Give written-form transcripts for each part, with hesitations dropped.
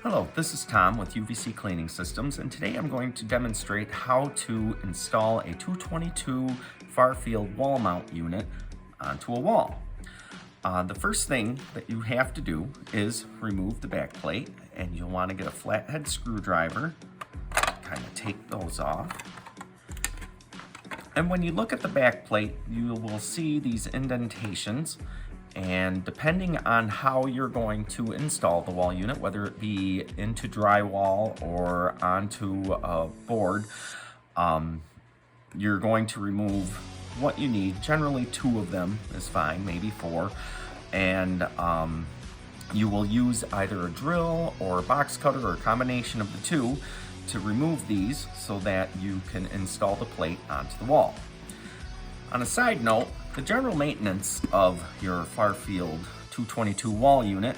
Hello, this is Tom with UVC Cleaning Systems, and today I'm going to demonstrate how to install a 222 far-field wall mount unit onto a wall. The first thing that you have to do is remove the back plate, and you'll want to get a flathead screwdriver, kind of take those off. And when you look at the back plate, you will see these indentations. And depending on how you're going to install the wall unit, whether it be into drywall or onto a board, you're going to remove what you need. Generally 2 of them is fine, maybe 4. And you will use either a drill or a box cutter or a combination of the 2 to remove these so that you can install the plate onto the wall. On a side note, the general maintenance of your far-field 222 wall unit,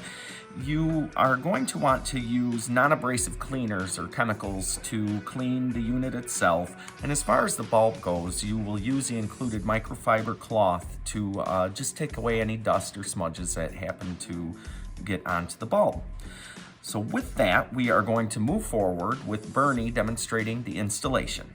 you are going to want to use non-abrasive cleaners or chemicals to clean the unit itself. And as far as the bulb goes, you will use the included microfiber cloth to just take away any dust or smudges that happen to get onto the bulb. So with that, we are going to move forward with Bernie demonstrating the installation.